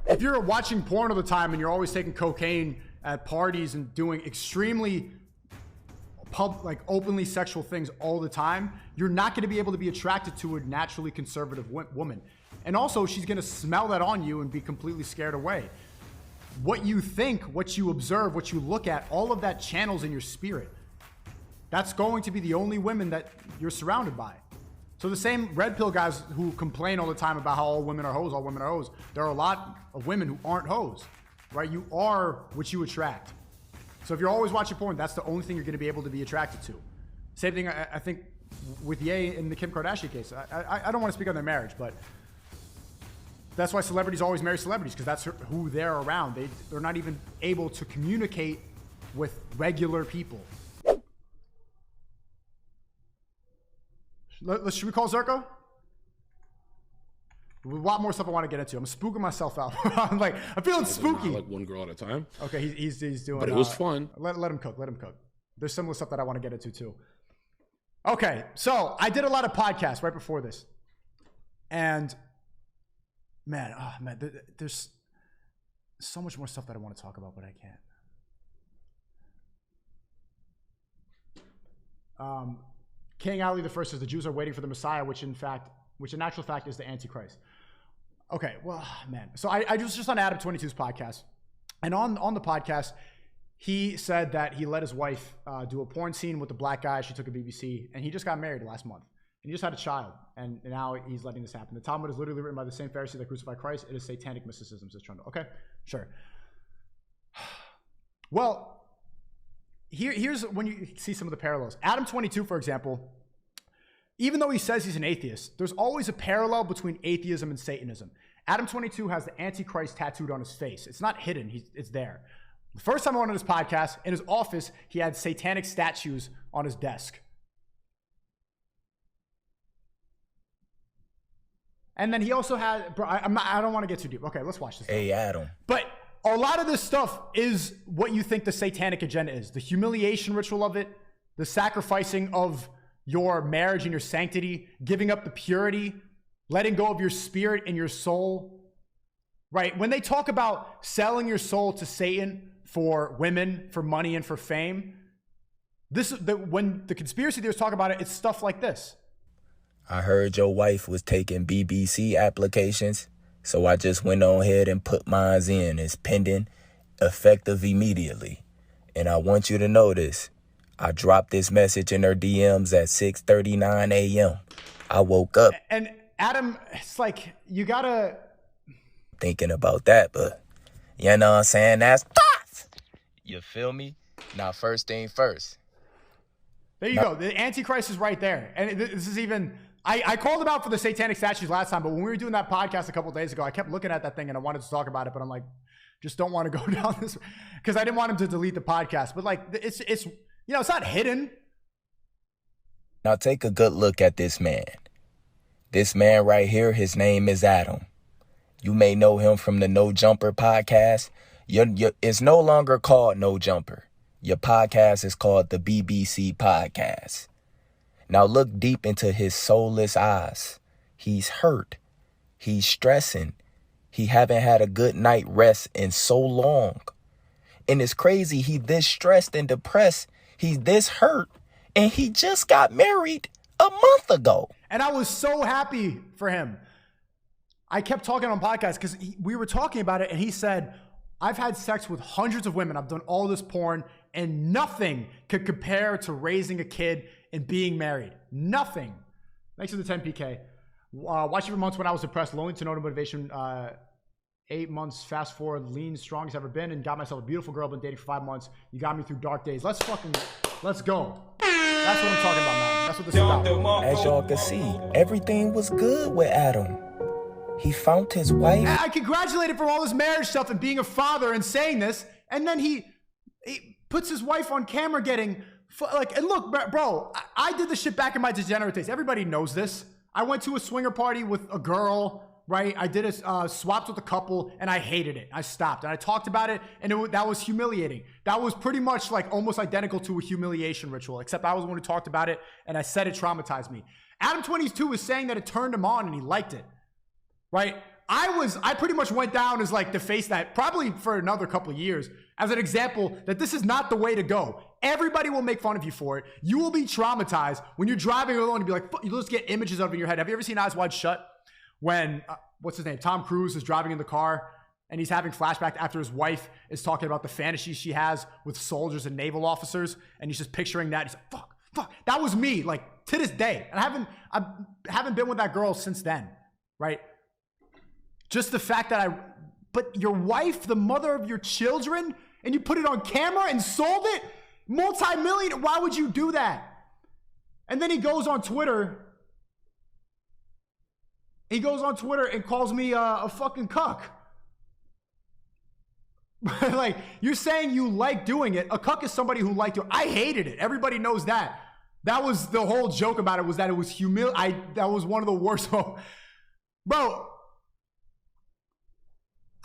If you're watching porn all the time and you're always taking cocaine at parties and doing extremely openly sexual things all the time, you're not going to be able to be attracted to a naturally conservative woman. And also, she's going to smell that on you and be completely scared away. What you think, what you observe, what you look at, all of that channels in your spirit. That's going to be the only women that you're surrounded by. So the same red pill guys who complain all the time about how all women are hoes, there are a lot of women who aren't hoes, right? You are what you attract. So if you're always watching porn, that's the only thing you're going to be able to be attracted to. Same thing, I think, with Ye in the Kim Kardashian case. I don't want to speak on their marriage, but that's why celebrities always marry celebrities, because that's who they're around. They're not even able to communicate with regular people. Should we call Zerko? A lot more stuff I want to get into. I'm spooking myself out. I'm feeling spooky. Like one girl at a time. Okay, he's doing. But it was fun. Let him cook. Let him cook. There's similar stuff that I want to get into too. Okay, so I did a lot of podcasts right before this, and man, there's so much more stuff that I want to talk about, but I can't. King Ali I says the Jews are waiting for the Messiah, which in actual fact is the Antichrist. Okay, well, man. So I was just on Adam22's podcast, and on the podcast, he said that he let his wife do a porn scene with a black guy. She took a BBC, and he just got married last month. And he just had a child, and now he's letting this happen. The Talmud is literally written by the same Pharisee that crucified Christ. It is satanic mysticism, says Trundle. Okay, sure. Well, here's when you see some of the parallels. Adam22, for example, even though he says he's an atheist, there's always a parallel between atheism and Satanism. Adam22 has the Antichrist tattooed on his face. It's not hidden. It's there. The first time I went on his podcast, in his office, he had satanic statues on his desk. And then he also had, bro, I don't want to get too deep. Okay, let's watch this. Hey, Adam. But a lot of this stuff is what you think the satanic agenda is. The humiliation ritual of it, the sacrificing of your marriage and your sanctity, giving up the purity, letting go of your spirit and your soul, right? When they talk about selling your soul to Satan for women, for money, and for fame, when the conspiracy theorists talk about it, it's stuff like this. I heard your wife was taking BBC applications, so I just went on ahead and put mine in. It's pending, effective immediately. And I want you to know this. I dropped this message in her DMs at 6:39 a.m. I woke up. And Adam, it's like, you gotta... Thinking about that, but you know what I'm saying? That's thoughts. You feel me? Now, first thing first. There you go. The Antichrist is right there. And this is even... I called him out for the satanic statues last time, but when we were doing that podcast a couple days ago, I kept looking at that thing and I wanted to talk about it, but I'm like, just don't want to go down this, because I didn't want him to delete the podcast. But like, it's you know, it's not hidden. Now take a good look at this man. This man right here, his name is Adam. You may know him from the No Jumper podcast. It's no longer called No Jumper. Your podcast is called the BBC Podcast. Now look deep into his soulless eyes. He's hurt. He's stressing. He haven't had a good night rest in so long. And it's crazy. He this stressed and depressed. He's this hurt. And he just got married a month ago. And I was so happy for him. I kept talking on podcasts because we were talking about it, and he said, I've had sex with hundreds of women. I've done all this porn, and nothing could compare to raising a kid and being married. Nothing. Thanks for the 10 PK. Watching for months when I was depressed, lonely to no motivation. 8 months, fast forward, lean, strong as ever been, and got myself a beautiful girl. Been dating for 5 months. You got me through dark days. Let's go. That's what I'm talking about, man. That's what this is about. As y'all can see, everything was good with Adam. He found his wife. I congratulate him for all this marriage stuff and being a father and saying this, and then he puts his wife on camera getting and look, bro, I did this shit back in my degenerate days. Everybody knows this. I went to a swinger party with a girl, right? I did a swapped with a couple, and I hated it. I stopped, and I talked about it, and that was humiliating. That was pretty much like almost identical to a humiliation ritual, except I was the one who talked about it, and I said it traumatized me. Adam22 is saying that it turned him on and he liked it, right? I pretty much went down as like the face that probably for another couple of years as an example that this is not the way to go. Everybody will make fun of you for it. You will be traumatized when you're driving alone and be like, you'll just get images of it in your head. Have you ever seen Eyes Wide Shut? When, what's his name? Tom Cruise is driving in the car and he's having flashback after his wife is talking about the fantasies she has with soldiers and naval officers. And he's just picturing that. He's like, fuck. That was me, like, to this day. And I haven't been with that girl since then, right? Just the fact that but your wife, the mother of your children, and you put it on camera and sold it? Multi-million, why would you do that? And then he goes on Twitter. He goes on Twitter and calls me a fucking cuck. Like, you're saying you like doing it. A cuck is somebody who liked it. I hated it. Everybody knows that. That was the whole joke about it, was that it was that was one of the worst. Bro,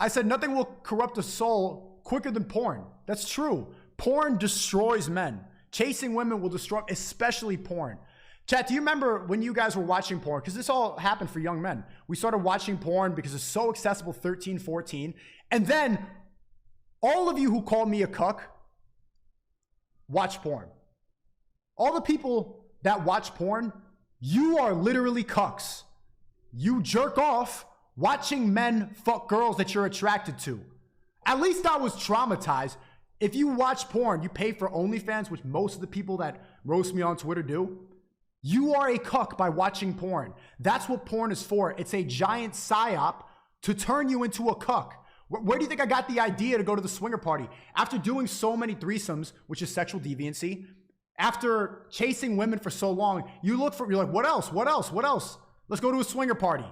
I said nothing will corrupt a soul quicker than porn. That's true. Porn destroys men. Chasing women will destroy, especially porn. Chat, do you remember when you guys were watching porn? Because this all happened for young men. We started watching porn because it's so accessible, 13, 14. And then all of you who call me a cuck watch porn. All the people that watch porn, you are literally cucks. You jerk off watching men fuck girls that you're attracted to. At least I was traumatized. If you watch porn, you pay for OnlyFans, which most of the people that roast me on Twitter do. You are a cuck by watching porn. That's what porn is for. It's a giant psyop to turn you into a cuck. Where do you think I got the idea to go to the swinger party? After doing so many threesomes, which is sexual deviancy, after chasing women for so long, you're like, what else? Let's go to a swinger party.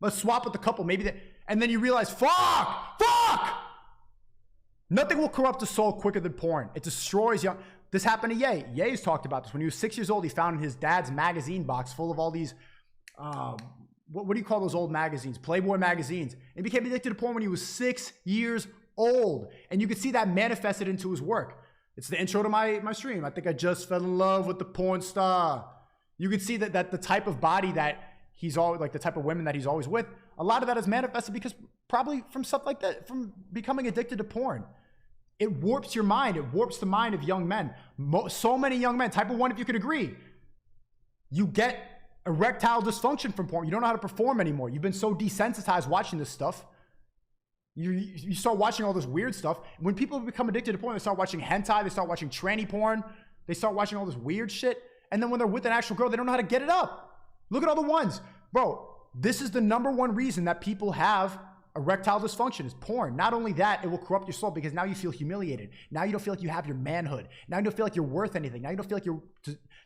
Let's swap with the couple. And then you realize, fuck! Nothing will corrupt a soul quicker than porn. It destroys young. This happened to Ye. Ye's talked about this. When he was 6 years old, he found his dad's magazine box full of all these, what do you call those old magazines? Playboy magazines. And became addicted to porn when he was 6 years old. And you could see that manifested into his work. It's the intro to my stream. I think I just fell in love with the porn star. You could see that the type of body that he's always, like the type of women that he's always with, a lot of that is manifested because probably from stuff like that, from becoming addicted to porn. It warps your mind. It warps the mind of young men. So many young men, type of 1, if you could agree, you get erectile dysfunction from porn. You don't know how to perform anymore. You've been so desensitized watching this stuff. You start watching all this weird stuff. When people become addicted to porn, they start watching hentai, they start watching tranny porn, they start watching all this weird shit. And then when they're with an actual girl, they don't know how to get it up. Look at all the ones. Bro, this is the #1 reason that people have erectile dysfunction is porn. Not only that, it will corrupt your soul because now you feel humiliated. Now you don't feel like you have your manhood. Now you don't feel like you're worth anything. Now you don't feel like you're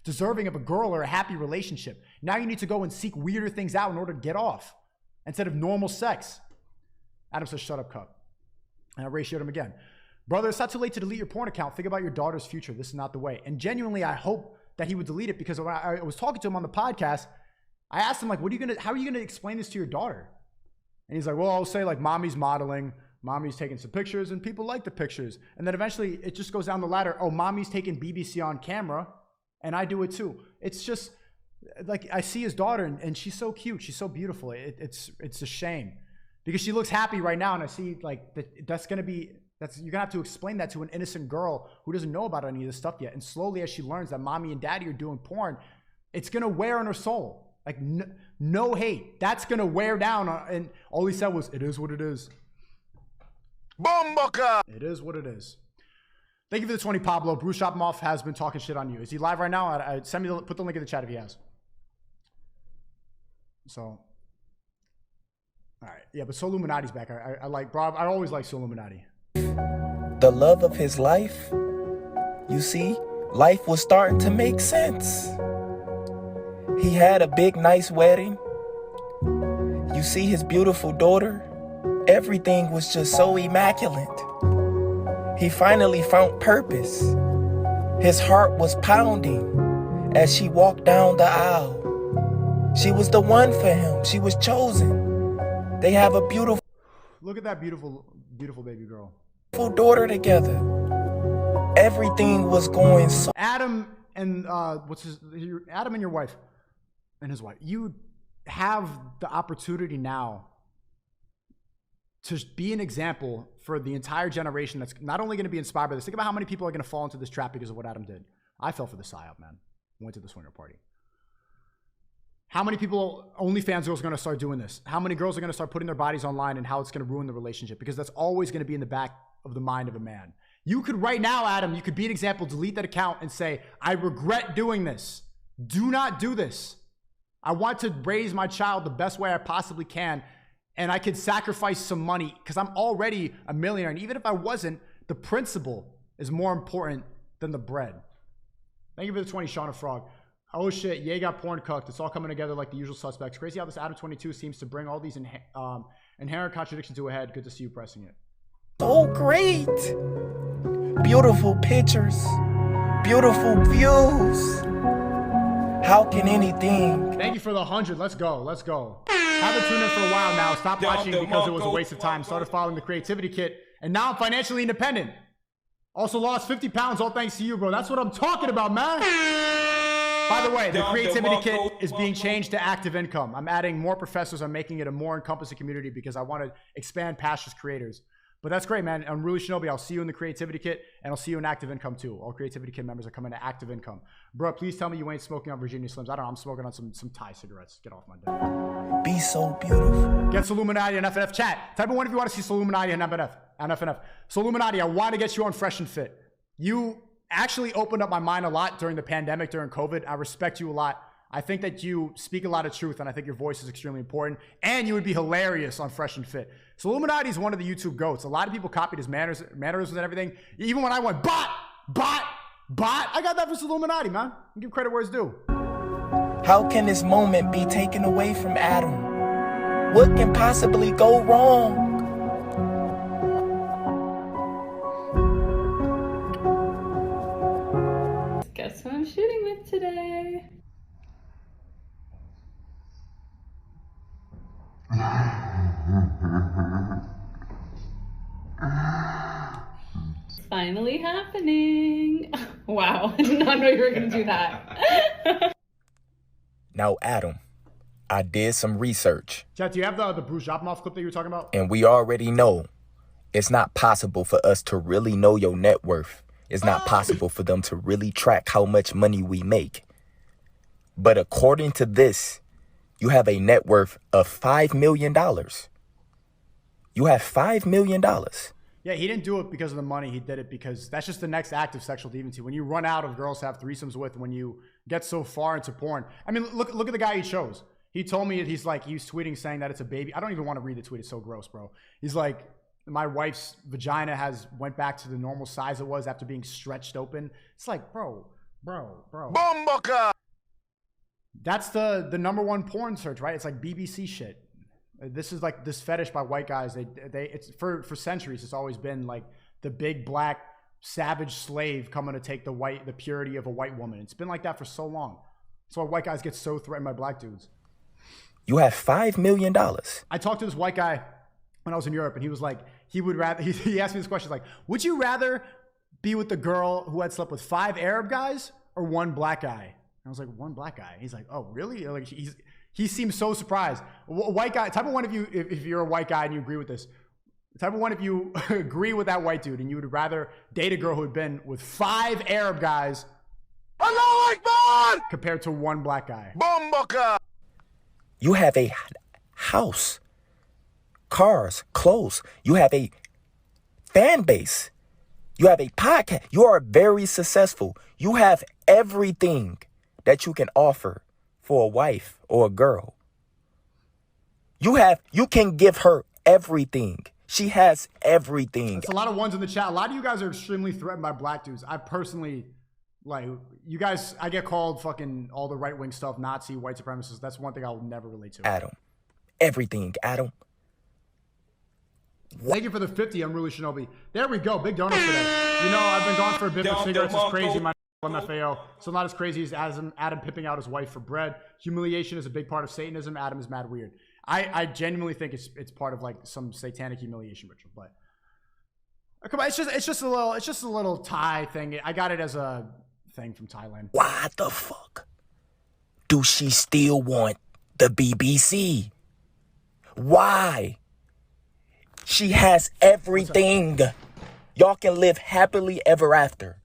deserving of a girl or a happy relationship. Now you need to go and seek weirder things out in order to get off instead of normal sex. Adam says, shut up, Cuck. And I ratioed him again. Brother, it's not too late to delete your porn account. Think about your daughter's future. This is not the way. And genuinely, I hope that he would delete it because when I was talking to him on the podcast, I asked him, like, how are you going to explain this to your daughter? And he's like, well, I'll say like mommy's modeling, mommy's taking some pictures and people like the pictures. And then eventually it just goes down the ladder. Oh, mommy's taking BBC on camera and I do it too. It's just like, I see his daughter and she's so cute. She's so beautiful. It's a shame because she looks happy right now. And I see like you're gonna have to explain that to an innocent girl who doesn't know about any of this stuff yet. And slowly as she learns that mommy and daddy are doing porn, it's gonna wear on her soul. Like, no hate. That's going to wear down. And all he said was, it is what it is. Bomboka! It is what it is. Thank you for the 20, Pablo. Bruce Shopmoff has been talking shit on you. Is he live right now? Put the link in the chat if he has. So, all right. Yeah, but So Illuminati's back. I like, bro, I always like So Illuminati. The love of his life, you see, life was starting to make sense. He had a big, nice wedding. You see his beautiful daughter. Everything was just so immaculate. He finally found purpose. His heart was pounding as she walked down the aisle. She was the one for him. She was chosen. They have a beautiful... Look at that beautiful, beautiful baby girl. Daughter together. Everything was going so... Adam and, Adam and your wife. And his wife, you have the opportunity now to be an example for the entire generation that's not only going to be inspired by this. Think about how many people are going to fall into this trap because of what Adam did. I fell for the psyop, man. Went to the swinger party. How many people, OnlyFans girls, are going to start doing this? How many girls are going to start putting their bodies online and how it's going to ruin the relationship? Because that's always going to be in the back of the mind of a man. You could right now, Adam, you could be an example, delete that account and say, I regret doing this. Do not do this. I want to raise my child the best way I possibly can. And I could sacrifice some money because I'm already a millionaire. And even if I wasn't, the principle is more important than the bread. Thank you for the 20, Shauna Frog. Oh shit, Ye got porn cucked. It's all coming together like the usual suspects. Crazy how this Adam22 seems to bring all these inherent contradictions to a head. Good to see you pressing it. So great. Beautiful pictures. Beautiful views. How can anything? Thank you for the 100. Let's go. Let's go. Haven't tuned in for a while now. Stopped watching because it was a waste of time. Started following the Creativity Kit. And now I'm financially independent. Also lost 50 pounds all thanks to you, bro. That's what I'm talking about, man. By the way, the Creativity Kit is being changed to active income. I'm adding more professors. I'm making it a more encompassing community because I want to expand past just creators. But that's great, man. I'm really Shinobi. I'll see you in the Creativity Kit, and I'll see you in Active Income, too. All Creativity Kit members are coming to Active Income. Bro, please tell me you ain't smoking on Virginia Slims. I don't know. I'm smoking on some Thai cigarettes. Get off my dick. Be so beautiful. Get Illuminati and FNF. Chat. Type in one if you want to see Illuminati and FNF. So Illuminati, I want to get you on Fresh and Fit. You actually opened up my mind a lot during the pandemic, during COVID. I respect you a lot. I think that you speak a lot of truth, and I think your voice is extremely important. And you would be hilarious on Fresh and Fit. So Illuminati is one of the YouTube goats. A lot of people copied his mannerisms and everything. Even when I went bot, I got that for Illuminati, man. I give credit where it's due. How can this moment be taken away from Adam? What can possibly go wrong? Guess who I'm shooting with today? It's finally happening. Wow, I did not know you were going to do that. Now, Adam, I did some research. Chat, do you have the Bruce Jopmoff clip that you were talking about? And we already know it's not possible for us to really know your net worth. It's not possible for them to really track how much money we make. But according to this, you have a net worth of $5 million. You have $5 million. Yeah, he didn't do it because of the money. He did it because that's just the next act of sexual deviancy. When you run out of girls to have threesomes with, when you get so far into porn. I mean, look at the guy he chose. He told me he's tweeting saying that it's a baby. I don't even want to read the tweet. It's so gross, bro. He's like, my wife's vagina went back to the normal size it was after being stretched open. It's like, bro. Bomboka! That's the number one porn search, right? It's like BBC shit. This is like this fetish by white guys. It's for centuries. It's always been like the big black savage slave coming to take the purity of a white woman. It's been like that for so long. That's why white guys get so threatened by black dudes. You have $5 million. I talked to this white guy when I was in Europe, and he was like, he asked me this question, like, would you rather be with the girl who had slept with 5 Arab guys or 1 black guy? I was like, 1 black guy. He's like, oh, really? Like, he seems so surprised. White guy, type of one of you, if you're a white guy and you agree with this, type of one if you agree with that white dude and you would rather date a girl who had been with 5 Arab guys Allahu Akbar! compared to 1 black guy. Bomboka! You have a house, cars, clothes. You have a fan base. You have a podcast. You are very successful. You have everything that you can offer for a wife or a girl. You can give her everything. She has everything. It's a lot of ones in the chat. A lot of you guys are extremely threatened by black dudes. I personally, like, you guys, I get called fucking all the right-wing stuff, Nazi, white supremacists. That's one thing I will never relate to. Adam. Everything, Adam. Thank you for the 50, Unruly Shinobi. There we go. Big donuts today. You know, I've been gone for a bit, but cigarettes is crazy. My MFAO. So not as crazy as Adam pimping out his wife for bread. Humiliation is a big part of Satanism. Adam is mad weird. I genuinely think it's part of like some satanic humiliation ritual, but come on, it's just a little Thai thing. I got it as a thing from Thailand. Why the fuck do she still want the BBC? Why? She has everything. Y'all can live happily ever after.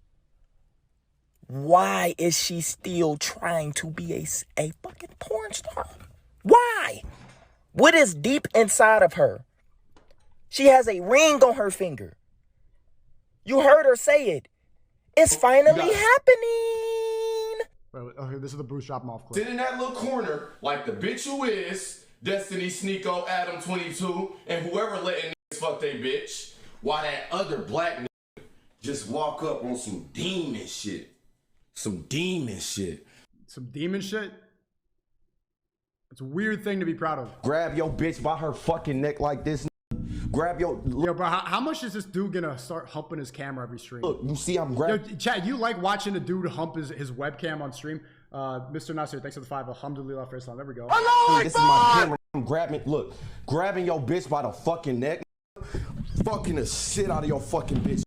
Why is she still trying to be a fucking porn star? Why? What is deep inside of her? She has a ring on her finger. You heard her say it. It's finally happening. Okay, this is the Bruce drop 'em off clip. Sit in that little corner like the bitch who is Destiny, SNEAKO, Adam22, and whoever letting niggas fuck they bitch, while that other black nigga just walk up on some demon shit. Some demon shit. Some demon shit? It's a weird thing to be proud of. Grab your bitch by her fucking neck like this. Grab your... Yo, bro, how much is this dude gonna start humping his camera every stream? Look, you see I'm Yo, grabbing... Chad, you like watching a dude hump his webcam on stream? Mr. Nasir, thanks for the 5. Alhamdulillah for Islam. There we go. Dude, this is my camera. I'm grabbing... Look, grabbing your bitch by the fucking neck. Fucking the shit out of your fucking bitch.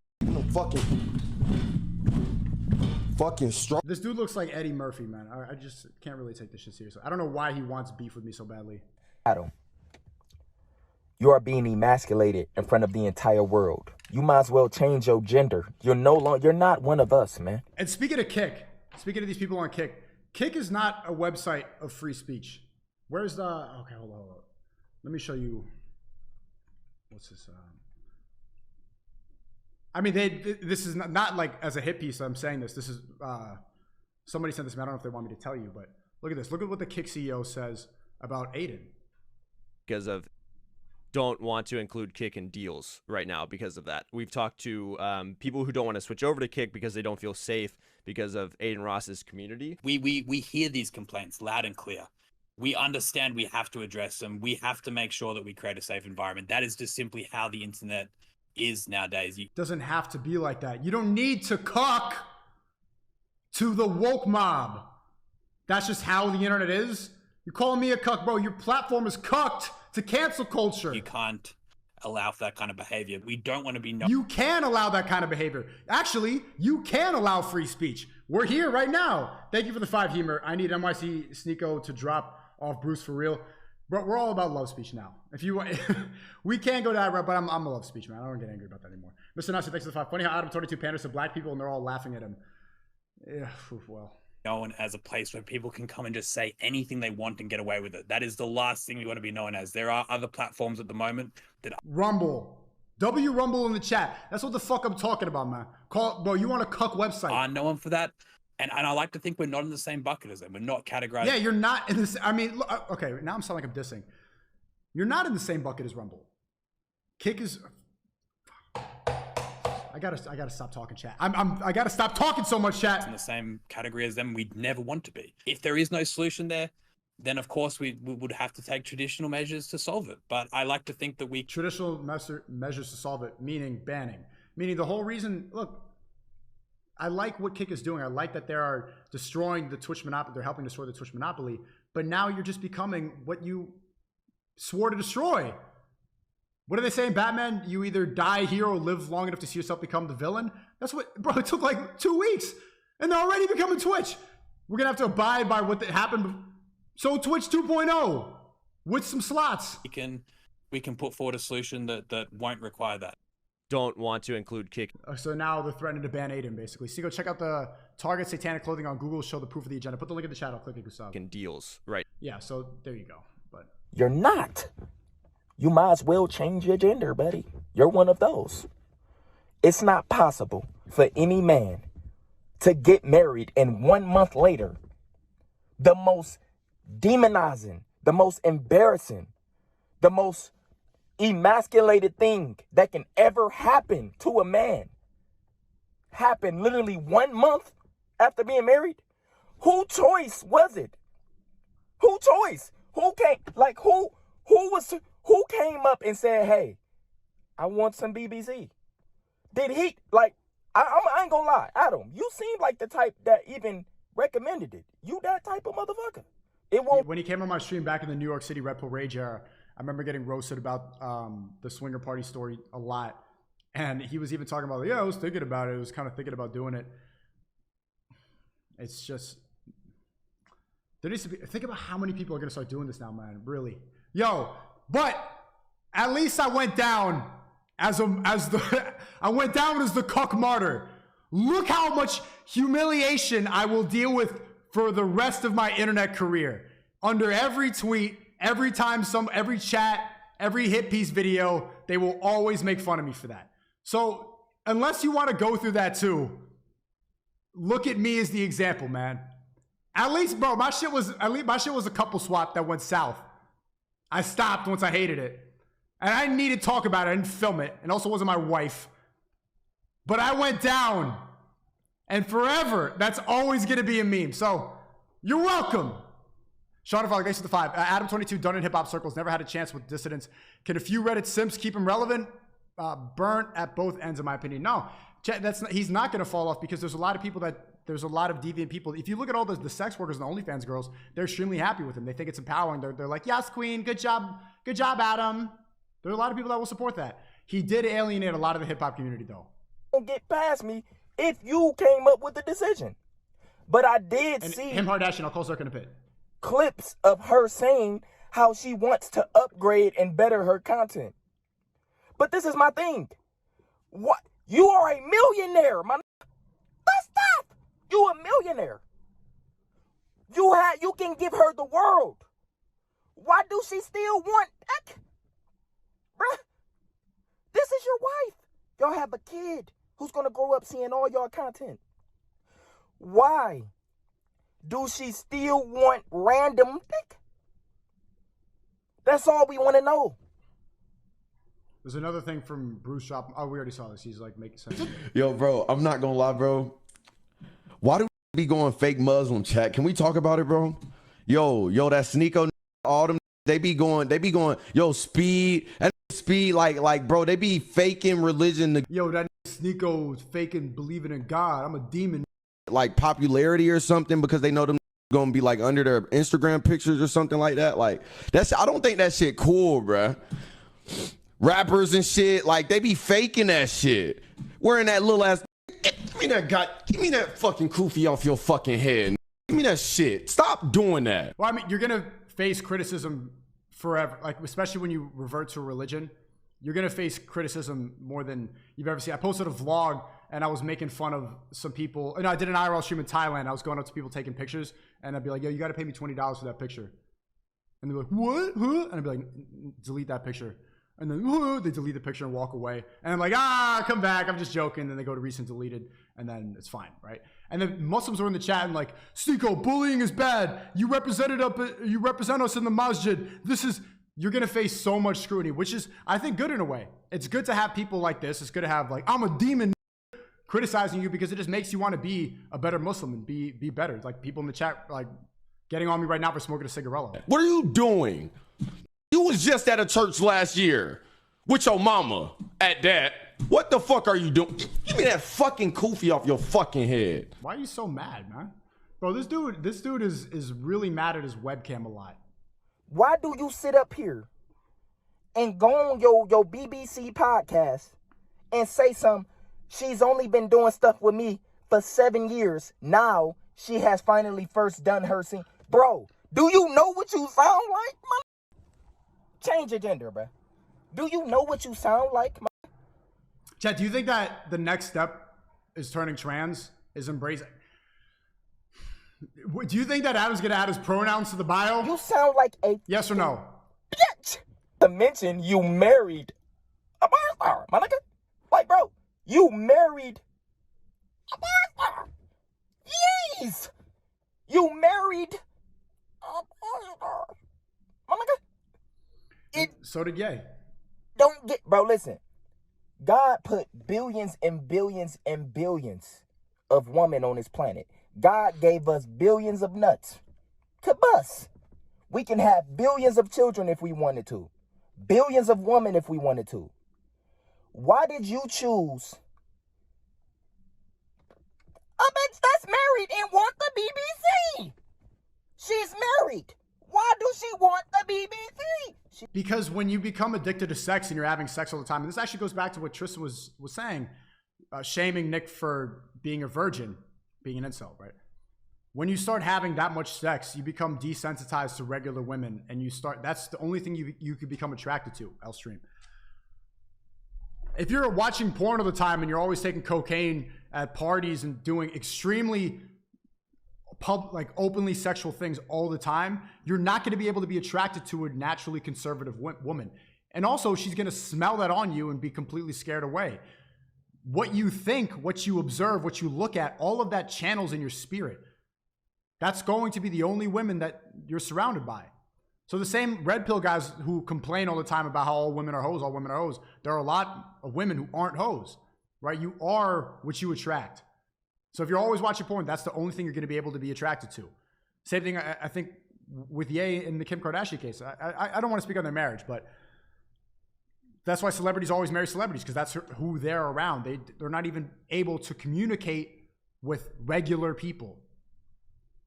Fucking strong. This dude looks like Eddie Murphy, man. I just can't really take this shit seriously. I don't know why he wants beef with me so badly. Adam, you are being emasculated in front of the entire world. You might as well change your gender. You're not one of us, man. And speaking of Kick, speaking of these people on Kick, Kick is not a website of free speech. Where's the... Okay, hold on. Let me show you... What's this? I mean, this is not like as a hit piece I'm saying this. This is... somebody sent this to me. I don't know if they want me to tell you, but look at this. Look at what the Kick CEO says about Aiden. Because of... don't want to include Kick in deals right now because of that. We've talked to people who don't want to switch over to Kick because they don't feel safe because of Aiden Ross's community. We hear these complaints loud and clear. We understand we have to address them. We have to make sure that we create a safe environment. That is just simply how the internet is nowadays. Doesn't have to be like that. You don't need to cuck to the woke mob. That's just how the internet is. You're calling me a cuck, bro. Your platform is cucked to cancel culture. You can't allow for that kind of behavior. We don't want to be... You can allow that kind of behavior. Actually, you can allow free speech. We're here right now. Thank you for the 5 humor. I need NYC SNEAKO to drop off Bruce for real. But we're all about love speech now. If you want, we can't go that route, but I'm a love speech man. I don't get angry about that anymore. Mr. Nasser, thanks for the 5. Funny how Adam22 panders to black people and they're all laughing at him. Yeah, well. Known as a place where people can come and just say anything they want and get away with it. That is the last thing we want to be known as. There are other platforms at the moment that... Rumble. W Rumble in the chat. That's what the fuck I'm talking about, man. Bro, you want a cuck website. Are known for that. And I like to think we're not in the same bucket as them. We're not categorized. Yeah, you're not in this. I mean, look, okay, now I'm sounding like I'm dissing. You're not in the same bucket as Rumble. Kick is... I gotta stop talking, chat. I gotta stop talking so much, chat. In the same category as them, we'd never want to be. If there is no solution there, then of course we would have to take traditional measures to solve it. But I like to think that we... Traditional measures to solve it, meaning banning. Meaning the whole reason, look, I like what Kick is doing. I like that they are destroying the Twitch monopoly. They're helping destroy the Twitch monopoly. But now you're just becoming what you swore to destroy. What do they say in Batman? You either die here or live long enough to see yourself become the villain. That's what, bro, it took like 2 weeks. And they're already becoming Twitch. We're going to have to abide by what happened. So Twitch 2.0 with some slots. We can put forward a solution that won't require that. Don't want to include Kick. So now they're threatening to ban Aiden, basically. So go check out the Target Satanic Clothing on Google. Show the proof of the agenda. Put the link in the chat. I'll click it, Gustavo. In deals, right? Yeah, so there you go. But you're not. You might as well change your gender, buddy. You're one of those. It's not possible for any man to get married and 1 month later, the most demonizing, the most embarrassing, the most emasculated thing that can ever happen to a man happen literally 1 month after being married. Who choice was it? Who choice? Who came? Like who came up and said, "Hey, I want some BBC"? Did he like? I ain't gonna lie, Adam. You seem like the type that even recommended it. You that type of motherfucker. It won't. When he came on my stream back in the New York City Red Pill Rage era, I remember getting roasted about the swinger party story a lot. And he was even talking about, yeah, I was thinking about it. I was kind of thinking about doing it. It's just, there needs to be, think about how many people are going to start doing this now, man. Really. Yo, but At least I went down as the Cuck martyr. Look how much humiliation I will deal with for the rest of my internet career. Under every tweet, every chat, every hit piece video, they will always make fun of me for that. So unless you want to go through that too, look at me as the example, man. At least, bro, my shit was a couple swap that went south. I stopped once I hated it. And I didn't need to talk about it. I didn't film it. And also wasn't my wife. But I went down. And forever, that's always going to be a meme. So, you're welcome. Sean Farley, thanks for the 5. Adam22, done in hip-hop circles. Never had a chance with dissidents. Can a few Reddit simps keep him relevant? Burnt at both ends, in my opinion. No, he's not going to fall off because there's a lot of deviant people. If you look at all the sex workers and the OnlyFans girls, they're extremely happy with him. They think it's empowering. They're like, yes, queen, good job, Adam. There are a lot of people that will support that. He did alienate a lot of the hip-hop community, though. Don't get past me if you came up with the decision. But I did see him Hardashian, I'll call Cirque in a pit. Clips of her saying how she wants to upgrade and better her content. But this is my thing. What? You are a millionaire, man. Stop. You a millionaire. You can give her the world. Why do she still want that? Bruh, this is your wife. Y'all have a kid who's gonna grow up seeing all y'all content. Why do she still want random dick? That's all we want to know. There's another thing from Bruce Shop. Oh, we already saw this. He's like making sense. Yo, bro, I'm not gonna lie, bro. Why do we be going fake Muslim chat? Can we talk about it, bro? Yo, that SNEAKO, all them, they be going, yo, speed, like, bro, they be faking religion. Yo, that SNEAKO is faking believing in God. I'm a demon. Like popularity or something because they know them gonna be like under their Instagram pictures or something like that. Like, I don't think that shit cool, bruh. Rappers and shit, like, they be faking that shit. Wearing that little ass. Give me that fucking kufi off your fucking head. Give me that shit. Stop doing that. Well, I mean, you're gonna face criticism forever, like, especially when you revert to a religion. You're gonna face criticism more than you've ever seen. I posted a vlog and I was making fun of some people. And I did an IRL stream in Thailand. I was going up to people taking pictures, and I'd be like, "Yo, you got to pay me $20 for that picture." And they're like, "What? Huh?" And I'd be like, "Delete that picture." And then they delete the picture and walk away. And I'm like, come back. I'm just joking. And then they go to recent deleted, and then it's fine, right? And then Muslims are in the chat and like, "SNEAKO, bullying is bad. You represent us in the masjid. You're going to face so much scrutiny," which is, I think, good in a way. It's good to have people like this. It's good to have, like, I'm a demon criticizing you, because it just makes you want to be a better Muslim and be better. Like, people in the chat, like, getting on me right now for smoking a cigarello. What are you doing? You was just at a church last year with your mama at that. What the fuck are you doing? Give me that fucking kufi off your fucking head. Why are you so mad, man? Bro, this dude is really mad at his webcam a lot. Why do you sit up here and go on your BBC podcast and say she's only been doing stuff with me for 7 years. Now she has finally first done her scene. Bro, do you know what you sound like, man? Change your gender, bro. Do you know what you sound like, man? Chat, do you think that the next step is turning trans, is embracing? Do you think that Adam's gonna add his pronouns to the bio? You sound like a yes or no? Bitch. To mention you married a porn star, my nigga. Like, bro, you married a porn star. Yes. You married a porn star, my nigga. So did Ye. Don't get, bro, listen. God put billions and billions and billions of women on this planet. God gave us billions of nuts to bust. We can have billions of children if we wanted to. Billions of women if we wanted to. Why did you choose a bitch that's married and want the BBC? She's married. Why do she want the BBC? Because when you become addicted to sex and you're having sex all the time, and this actually goes back to what Tristan was saying, shaming Nick for being a virgin, being an incel, right? When you start having that much sex, you become desensitized to regular women, and that's the only thing you could become attracted to, L-Stream. If you're watching porn all the time and you're always taking cocaine at parties and doing extremely openly sexual things all the time, you're not going to be able to be attracted to a naturally conservative woman. And also, she's going to smell that on you and be completely scared away. What you think, what you observe, what you look at, all of that channels in your spirit. That's going to be the only women that you're surrounded by. So the same red pill guys who complain all the time about how all women are hoes, there are a lot of women who aren't hoes, right? You are what you attract. So if you're always watching porn, that's the only thing you're going to be able to be attracted to. Same thing, I think, with Ye in the Kim Kardashian case. I don't want to speak on their marriage, but that's why celebrities always marry celebrities, because that's who they're around. They're not even able to communicate with regular people.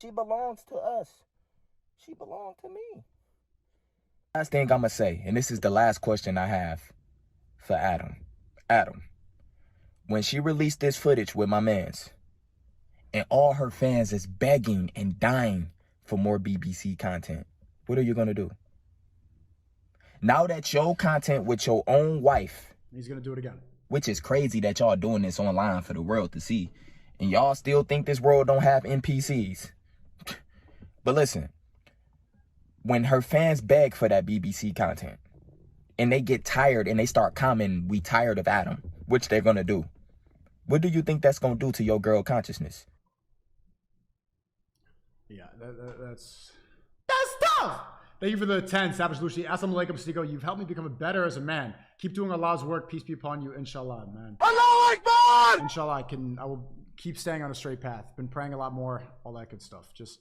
She belongs to us. She belongs to me. Last thing I'm going to say, and this is the last question I have for Adam. Adam, when she released this footage with my mans, and all her fans is begging and dying for more BBC content, what are you going to do? Now that your content with your own wife, he's going to do it again. Which is crazy that y'all doing this online for the world to see, and y'all still think this world don't have NPCs. But listen, when her fans beg for that BBC content and they get tired and they start commenting, "We tired of Adam," which they're going to do, what do you think that's going to do to your girl consciousness? Yeah, that's tough. Thank you for the 10, Savage Lucy. Assalamu alaikum, SNEAKO. You've helped me become better as a man. Keep doing Allah's work. Peace be upon you, inshallah, man. Allahu Akbar! Inshallah, I will keep staying on a straight path. Been praying a lot more, all that good stuff. Just,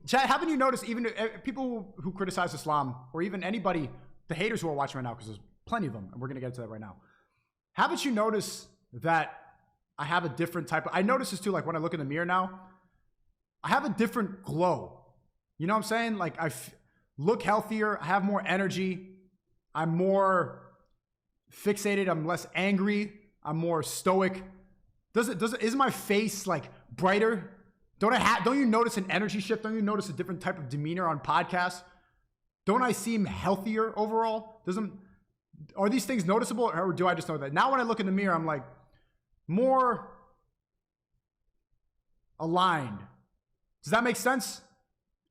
Chad, haven't you noticed, even people who criticize Islam, or even anybody, the haters who are watching right now, because there's plenty of them, and we're going to get into that right now. Haven't you noticed that I have a different type of, I notice this too, like when I look in the mirror now, I have a different glow. You know what I'm saying? Like look healthier, I have more energy, I'm more fixated, I'm less angry, I'm more stoic. Is my face like brighter? Don't you notice an energy shift? Don't you notice a different type of demeanor on podcasts? Don't I seem healthier overall? Are these things noticeable, or do I just know that? Now when I look in the mirror, I'm like more aligned. Does that make sense?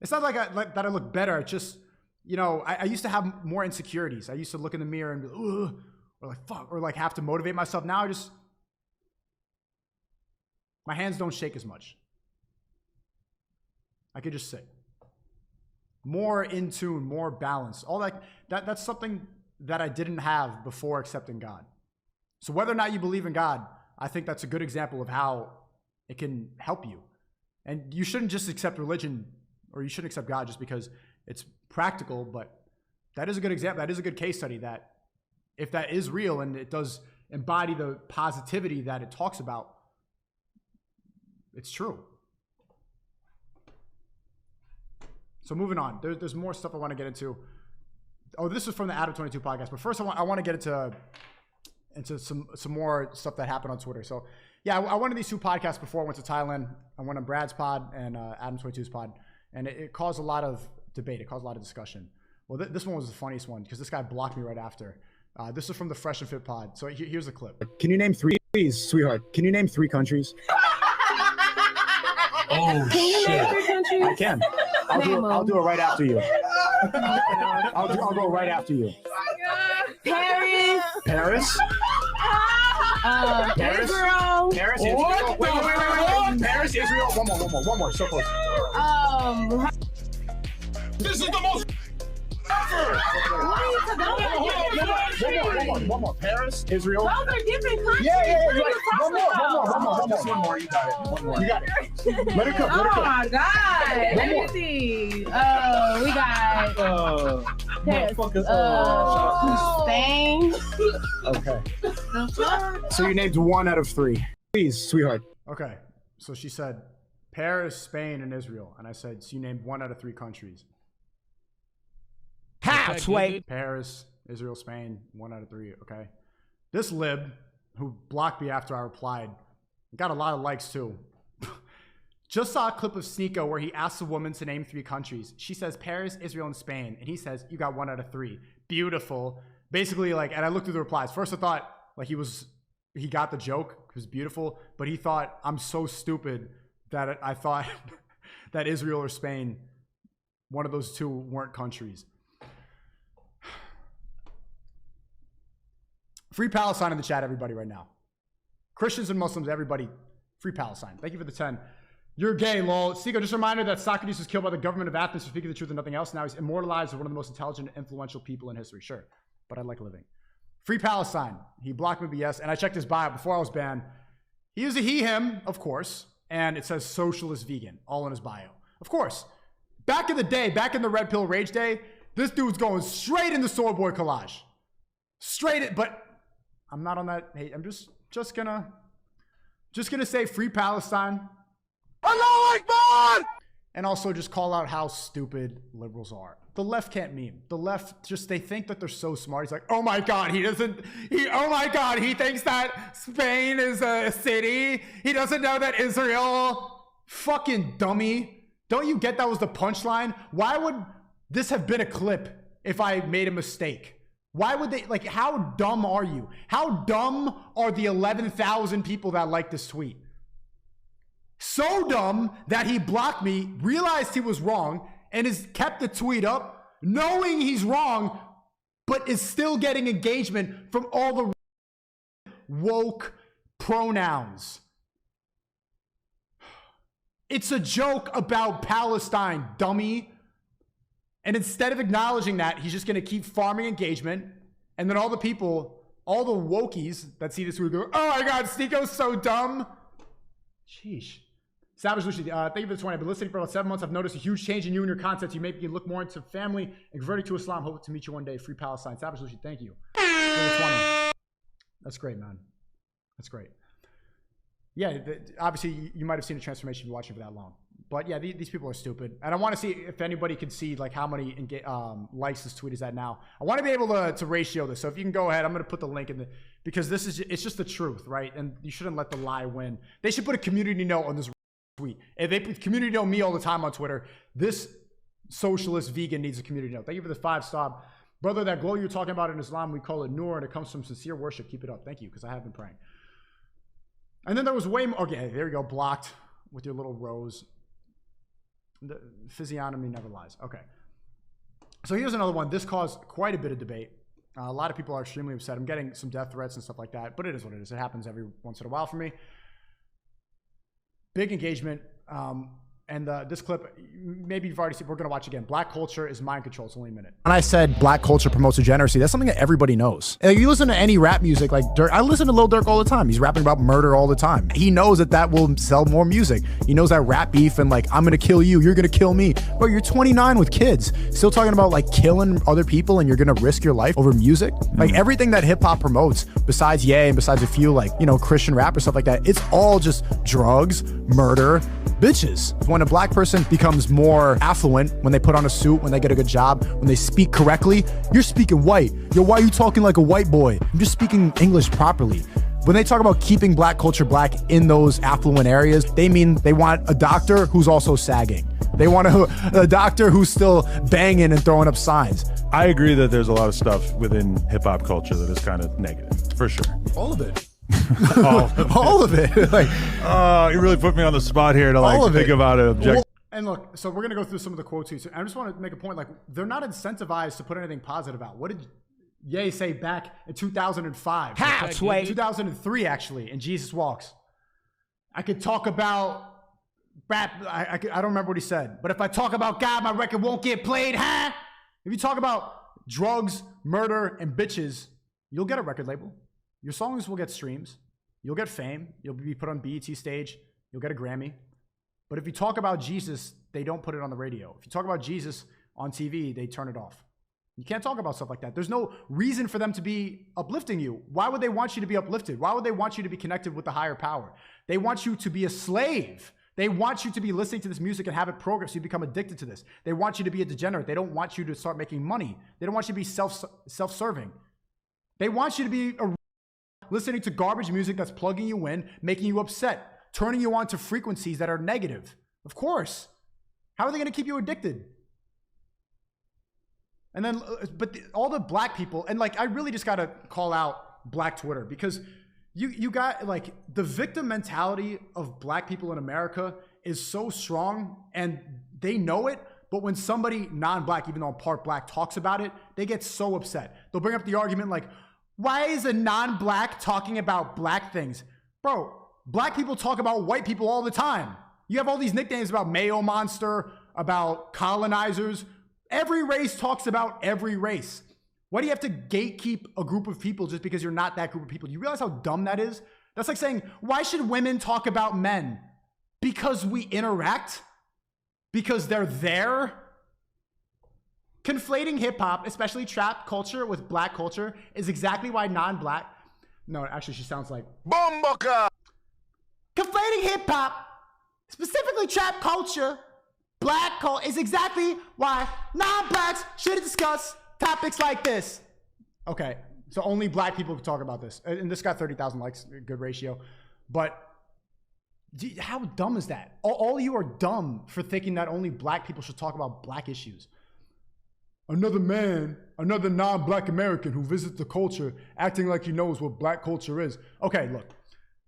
It's not that I look better. It's just, you know, I used to have more insecurities. I used to look in the mirror and be like, ugh, or like, fuck, or like have to motivate myself. Now my hands don't shake as much. I could just sit. More in tune, more balanced. All that's something that I didn't have before accepting God. So whether or not you believe in God, I think that's a good example of how it can help you. And you shouldn't just accept religion, or you shouldn't accept God just because it's practical, but that is a good example. That is a good case study that if that is real and it does embody the positivity that it talks about, it's true. So moving on, there's more stuff I want to get into. Oh, this is from the Adam22 podcast, but first I want to get into some more stuff that happened on Twitter. So yeah, I went to these two podcasts before I went to Thailand. I went on Brad's pod and Adam22's pod, and it caused a lot of debate. It caused a lot of discussion. Well, this one was the funniest one because this guy blocked me right after. This is from the Fresh and Fit pod. So here's the clip. Can you name three, please, sweetheart? Can you name three countries? Oh shit! I can. I'll do it right after you. I'll go right after you. Paris. Paris. Paris. Israel. Paris. Israel. What? Wait. Paris. Israel. One more. So close. This is the most ever! One more. Paris. Israel. Those are different countries. Yeah. What are you talking Just one more. You got it. One more. You got it. Let it cook. Oh my God. Let me see. We got Spain. Okay. So you named 1 out of 3. Please, sweetheart. Okay. So she said Paris, Spain, and Israel. And I said, so you named 1 out of 3 countries. Halfway. Paris, Israel, Spain, 1 out of 3. Okay. This lib, who blocked me after I replied, got a lot of likes too. Just saw a clip of SNEAKO where he asks a woman to name 3 countries. She says Paris, Israel, and Spain. And he says, you got 1 out of 3. Beautiful. Basically, like, and I looked through the replies. First, I thought, like, he got the joke. It was beautiful. But he thought, I'm so stupid that I thought that Israel or Spain, one of those 2 weren't countries. Free Palestine in the chat, everybody, right now. Christians and Muslims, everybody, free Palestine. Thank you for the 10. You're gay, lol. SNEAKO, just a reminder that Socrates was killed by the government of Athens for speaking the truth and nothing else. Now he's immortalized as one of the most intelligent and influential people in history. Sure, but I like living. Free Palestine. He blocked me, but yes. And I checked his bio before I was banned. He is a he, him, of course. And it says socialist vegan, all in his bio. Of course. Back in the day, back in the Red Pill Rage day, this dude's going straight into Soy Boy collage. Straight it, but I'm not on that. Hey, I'm just gonna say free Palestine. Allahu Akbar! And also just call out how stupid liberals are. The left can't meme. The left just, they think that they're so smart. He's like, oh my God, he thinks that Spain is a city. He doesn't know that Israel, fucking dummy. Don't you get that was the punchline? Why would this have been a clip if I made a mistake? Why would they, like, how dumb are you? How dumb are the 11,000 people that like this tweet? So dumb that he blocked me, realized he was wrong, and has kept the tweet up, knowing he's wrong, but is still getting engagement from all the woke pronouns. It's a joke about Palestine, dummy. And instead of acknowledging that, he's just going to keep farming engagement. And then all the people, all the wokies that see this would go, oh my God, SNEAKO's so dumb. Sheesh. Savage Lucy, thank you for the 20. I've been listening for about 7 months. I've noticed a huge change in you and your content. You make me look more into family and converting to Islam. Hope to meet you one day. Free Palestine. Savage Lucy, thank you for the 20. That's great, man. That's great. Yeah, obviously you might have seen a transformation if you're watching for that long. But yeah, these people are stupid. And I want to see if anybody can see like how many likes this tweet is at now. I want to be able to ratio this. So if you can go ahead, I'm going to put the link in because it's just the truth, right? And you shouldn't let the lie win. They should put a community note on this tweet. If they put community note me all the time on Twitter, this socialist vegan needs a community note. Thank you for the 5-star. Brother, that glow you're talking about in Islam, we call it nur, and it comes from sincere worship. Keep it up. Thank you, because I have been praying. And then there was way more. Okay, there you go. Blocked with your little rose. The physiognomy never lies. Okay. So here's another one. This caused quite a bit of debate. A lot of people are extremely upset. I'm getting some death threats and stuff like that, but it is what it is. It happens every once in a while for me. Big engagement. And this clip, maybe you've already seen, we're going to watch again. Black culture is mind control. It's only a minute. When I said black culture promotes degeneracy, that's something that everybody knows. Like, you listen to any rap music like Durk. I listen to Lil Durk all the time. He's rapping about murder all the time. He knows that will sell more music. He knows that rap beef and like, I'm going to kill you, you're going to kill me. Bro, you're 29 with kids. Still talking about like killing other people and you're going to risk your life over music? Like everything that hip hop promotes, besides Ye and besides a few like, you know, Christian rap or stuff like that, it's all just drugs, murder, bitches. When a black person becomes more affluent, when they put on a suit, when they get a good job, when they speak correctly, you're speaking white. Yo, why are you talking like a white boy? I'm just speaking English properly. When they talk about keeping black culture black in those affluent areas, they mean they want a doctor who's also sagging. They want a doctor who's still banging and throwing up signs. I agree that there's a lot of stuff within hip hop culture that is kind of negative, for sure. All of it. All of it. Like, you really put me on the spot here to like think about it. And look, so we're gonna go through some of the quotes here. So I just want to make a point. Like, they're not incentivized to put anything positive out. What did Ye say back in 2005? 2003, actually, in Jesus Walks. I could talk about rap. I don't remember what he said. But if I talk about God, my record won't get played, huh? If you talk about drugs, murder, and bitches, you'll get a record label. Your songs will get streams. You'll get fame. You'll be put on BET stage. You'll get a Grammy. But if you talk about Jesus, they don't put it on the radio. If you talk about Jesus on TV, they turn it off. You can't talk about stuff like that. There's no reason for them to be uplifting you. Why would they want you to be uplifted? Why would they want you to be connected with the higher power? They want you to be a slave. They want you to be listening to this music and have it programmed so you become addicted to this. They want you to be a degenerate. They don't want you to start making money. They don't want you to be self-serving. They want you to be listening to garbage music that's plugging you in, making you upset. turning you on to frequencies that are negative. Of course. How are they going to keep you addicted? And then, all the black people, and like, I really just got to call out black Twitter, because you got, like, the victim mentality of black people in America is so strong, and they know it. But when somebody non-black, even though I'm part black, talks about it, they get so upset. They'll bring up the argument like, why is a non-black talking about black things? Bro, black people talk about white people all the time. You have all these nicknames about Mayo Monster, about colonizers. Every race talks about every race. Why do you have to gatekeep a group of people just because you're not that group of people? Do you realize how dumb that is? That's like saying, why should women talk about men? Because we interact? Because they're there? Conflating hip hop, especially trap culture, with black culture is exactly why non-black. No, actually, she sounds like Bomboka. Conflating hip hop, specifically trap culture, black culture, is exactly why non-blacks should discuss topics like this. Okay, so only black people can talk about this, and this got 30,000 likes, good ratio, but. How dumb is that? All of you are dumb for thinking that only black people should talk about black issues. Another man, another non-black American who visits the culture acting like he knows what black culture is. Okay, look,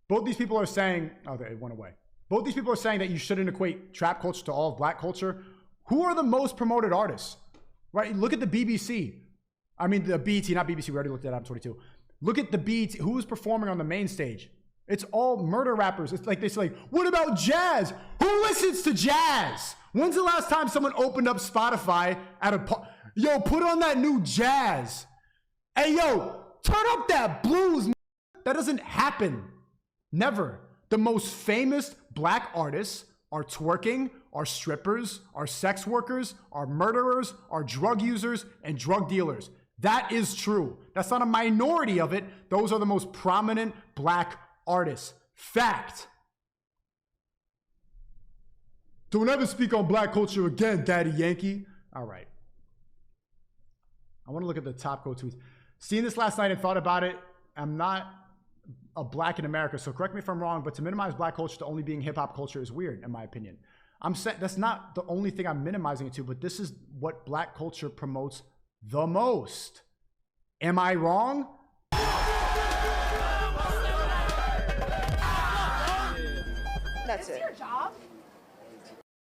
both these people are saying, oh, they went away. Both these people are saying that you shouldn't equate trap culture to all of black culture. Who are the most promoted artists? Right? Look at the BBC. I mean, the BET, not BBC, we already looked at Adam22. Look at the BET, who is performing on the main stage? It's all murder rappers. It's like, they say, what about jazz? Who listens to jazz? When's the last time someone opened up Spotify at a yo, put on that new jazz. Hey, yo, turn up that blues. That doesn't happen. Never. The most famous black artists are twerking, are strippers, are sex workers, are murderers, are drug users, and drug dealers. That is true. That's not a minority of it. Those are the most prominent black artists. Fact. Don't ever speak on black culture again, Daddy Yankee. All right. I want to look at the top quote tweets. Seeing this last night and thought about it, I'm not a black in America, so correct me if I'm wrong, but to minimize black culture to only being hip hop culture is weird, in my opinion. I'm saying that's not the only thing I'm minimizing it to, but this is what black culture promotes the most. Am I wrong? That's it. Your job?